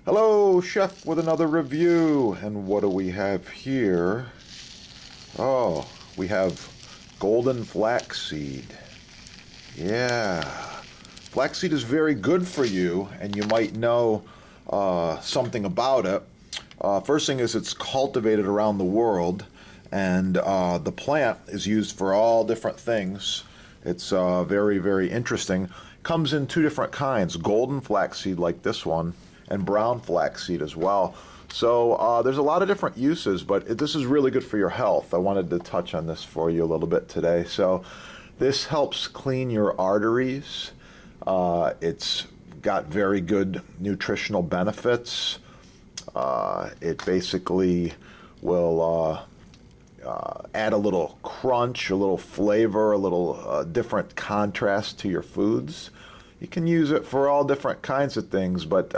Hello, Chef, with another review. And what do we have here? Oh, we have golden flaxseed. Yeah. Flaxseed is very good for you, and you might know something about it. First thing is it's cultivated around the world, and the plant is used for all different things. It's very, very interesting. Comes in two different kinds, golden flaxseed like this one, and brown flaxseed as well. So there's a lot of different uses, but this is really good for your health. I wanted to touch on this for you a little bit today. So this helps clean your arteries. It's got very good nutritional benefits. It basically will add a little crunch, a little flavor, a little different contrast to your foods. You can use it for all different kinds of things, but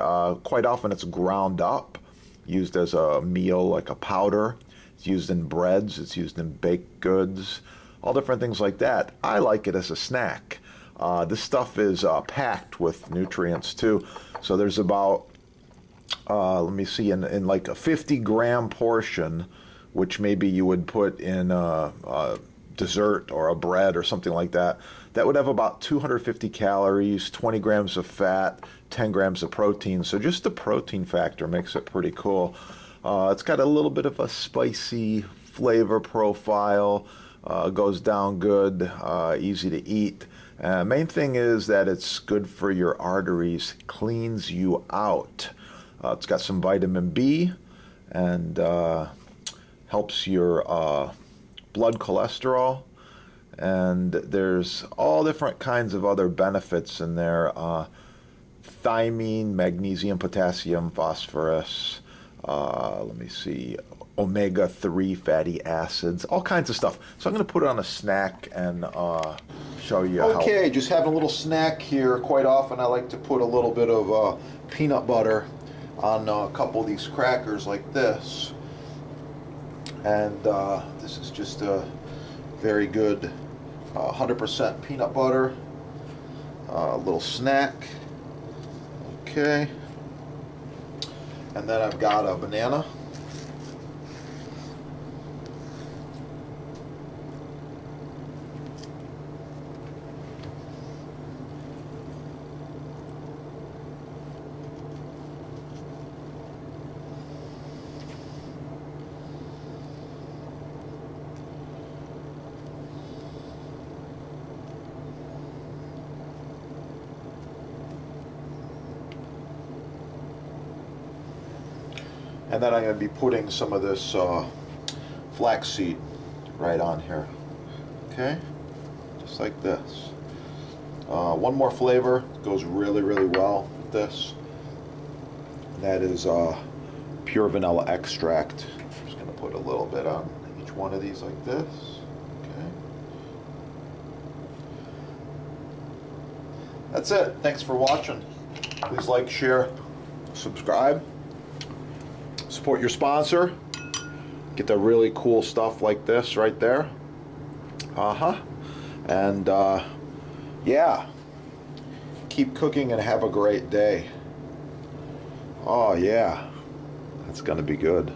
quite often it's ground up, used as a meal, like a powder. It's used in breads, it's used in baked goods, all different things like that. I like it as a snack. This stuff is packed with nutrients too. So there's about, let me see, in like a 50-gram portion, which maybe you would put in a dessert or a bread or something like that, that would have about 250 calories, 20 grams of fat, 10 grams of protein. So just the protein factor makes it pretty cool. It's got a little bit of a spicy flavor profile, goes down good, easy to eat. Main thing is that it's good for your arteries, cleans you out. It's got some vitamin B and helps your blood cholesterol, and there's all different kinds of other benefits in there. Thiamine, magnesium, potassium, phosphorus, let me see, omega-3 fatty acids, all kinds of stuff. So I'm going to put it on a snack and show you how. Okay, just having a little snack here. Quite often I like to put a little bit of peanut butter on a couple of these crackers like this. And this is just a very good 100% peanut butter, a little snack. Okay. And then I've got a banana. And then I'm going to be putting some of this flaxseed right on here. Okay, just like this. One more flavor goes really, really well with this. And that is pure vanilla extract. I'm just going to put a little bit on each one of these like this. Okay. That's it. Thanks for watching. Please like, share, subscribe. Support your sponsor. Get the really cool stuff like this right there. And yeah, keep cooking and have a great day. Oh yeah, that's gonna be good.